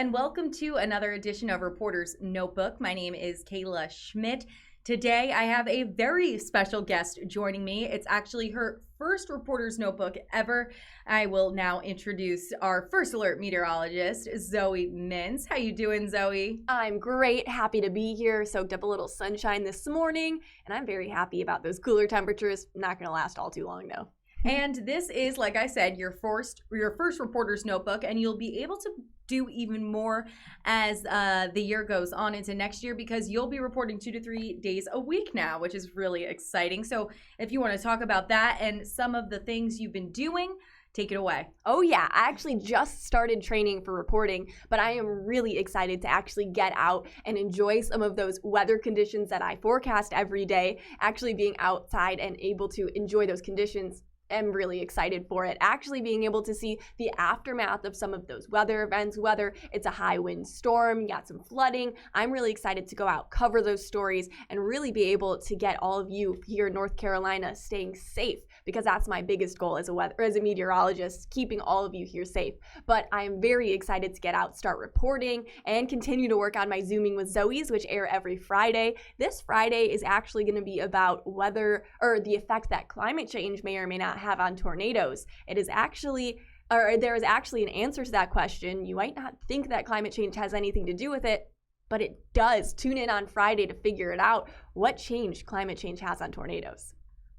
and welcome to another edition of Reporter's Notebook. My name is Kayla Schmidt. Today, I have a very special guest joining me. It's actually her first Reporter's Notebook ever. I will now introduce our first alert meteorologist, Zoe Mintz. How you doing, Zoe? I'm great. Happy to be here. Soaked up a little sunshine this morning, and I'm very happy about those cooler temperatures. Not going to last all too long, though. And this is, like I said, your first Reporter's Notebook, and you'll be able to do even more as the year goes on into next year because you'll be reporting 2 to 3 days a week now, which is really exciting. So if you want to talk about that and some of the things you've been doing, take it away. Oh yeah, I actually just started training for reporting, but I am really excited to actually get out and enjoy some of those weather conditions that I forecast every day. Actually being outside and able to enjoy those conditions, I'm really excited for it. Actually being able to see the aftermath of some of those weather events, whether it's a high wind storm, you got some flooding. I'm really excited to go out, cover those stories, and really be able to get all of you here in North Carolina staying safe, because that's my biggest goal as a meteorologist, keeping all of you here safe. But I am very excited to get out, start reporting, and continue to work on my Zooming with Zoe's, which air every Friday. This Friday is actually going to be about weather, or the effect that climate change may or may not have on tornadoes. There is actually an answer to that question. You might not think that climate change has anything to do with it, but it does. Tune in on Friday to figure it out, what change climate change has on tornadoes.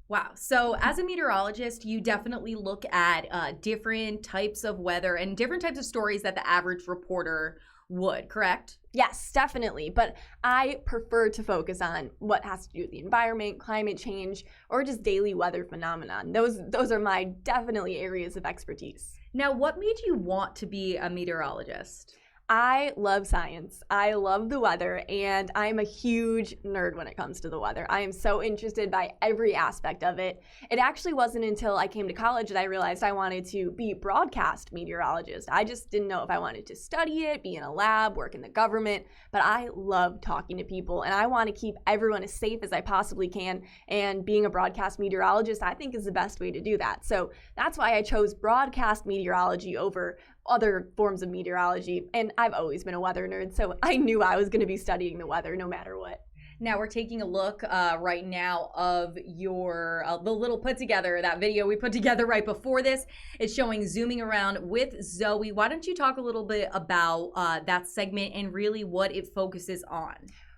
Wow. So as a meteorologist, you definitely look at different types of weather and different types of stories that the average reporter would, correct? Yes, definitely. But I prefer to focus on what has to do with the environment, climate change, or just daily weather phenomenon. Those are my definitely areas of expertise. Now, what made you want to be a meteorologist? I love science. I love the weather, and I'm a huge nerd when it comes to the weather. I am so interested by every aspect of it. It actually wasn't until I came to college that I realized I wanted to be a broadcast meteorologist. I just didn't know if I wanted to study it, be in a lab, work in the government, but I love talking to people, and I want to keep everyone as safe as I possibly can, and being a broadcast meteorologist, I think, is the best way to do that. So that's why I chose broadcast meteorology over other forms of meteorology, and I've always been a weather nerd, so I knew I was going to be studying the weather no matter what. Now we're taking a look right now of your the little put together, that video we put together right before this. It's showing Zooming Around with Zoe. Why don't you talk a little bit about that segment and really what it focuses on?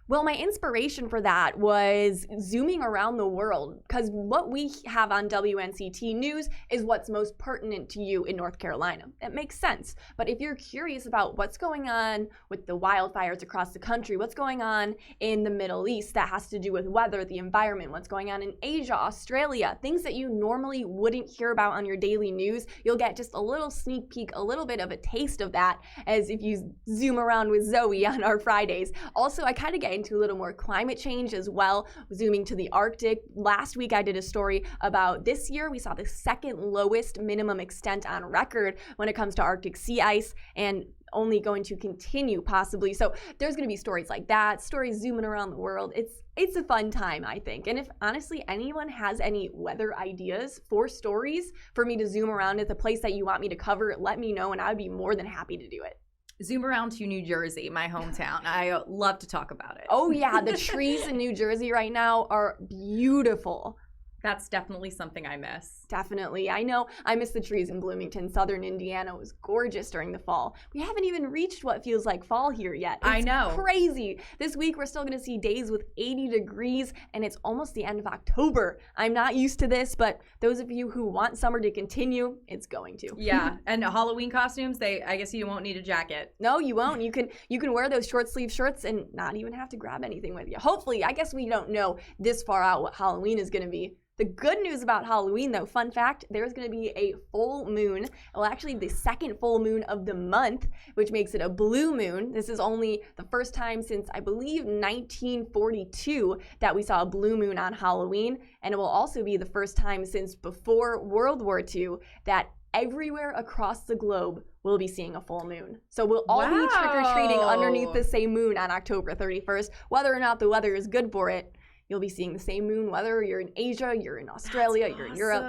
Well, my inspiration for that was zooming around the world, because what we have on WNCT News is what's most pertinent to you in North Carolina. It makes sense. But if you're curious about what's going on with the wildfires across the country, what's going on in the Middle East that has to do with weather, the environment, what's going on in Asia, Australia, things that you normally wouldn't hear about on your daily news, you'll get just a little sneak peek, a little bit of a taste of that as if you zoom around with Zoe on our Fridays. Also, I kind of get into a little more climate change as well, zooming to the Arctic. Last week I did a story about this year we saw the second lowest minimum extent on record when it comes to Arctic sea ice, and only going to continue possibly. So there's going to be stories like that, stories zooming around the world. It's a fun time, I think. And if honestly anyone has any weather ideas for stories for me to zoom around at the place that you want me to cover, let me know and I would be more than happy to do it. Zoom around to New Jersey, my hometown. I love to talk about it. Oh yeah, the trees in New Jersey right now are beautiful. That's definitely something I miss. Definitely. I know I miss the trees in Bloomington. Southern Indiana was gorgeous during the fall. We haven't even reached what feels like fall here yet. I know. Crazy. This week we're still going to see days with 80 degrees, and it's almost the end of October. I'm not used to this, but those of you who want summer to continue, it's going to. Yeah, and Halloween costumes, I guess you won't need a jacket. No, you won't. You can wear those short sleeve shirts and not even have to grab anything with you. Hopefully, I guess we don't know this far out what Halloween is going to be. The good news about Halloween, though, fun fact, there's going to be a full moon. Well, actually, the second full moon of the month, which makes it a blue moon. This is only the first time since, I believe, 1942 that we saw a blue moon on Halloween. And it will also be the first time since before World War II that everywhere across the globe we'll be seeing a full moon. So we'll all be trick-or-treating underneath the same moon on October 31st, whether or not the weather is good for it. You'll be seeing the same moon, whether you're in Asia, you're in Australia, you're in Europe.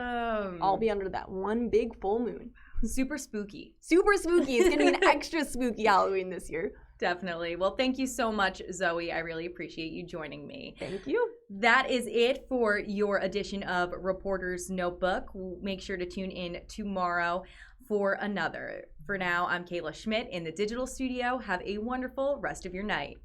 I'll be under that one big full moon. Super spooky. Super spooky. It's going to be an extra spooky Halloween this year. Definitely. Well, thank you so much, Zoe. I really appreciate you joining me. Thank you. That is it for your edition of Reporter's Notebook. Make sure to tune in tomorrow for another. For now, I'm Kayla Schmidt in the digital studio. Have a wonderful rest of your night.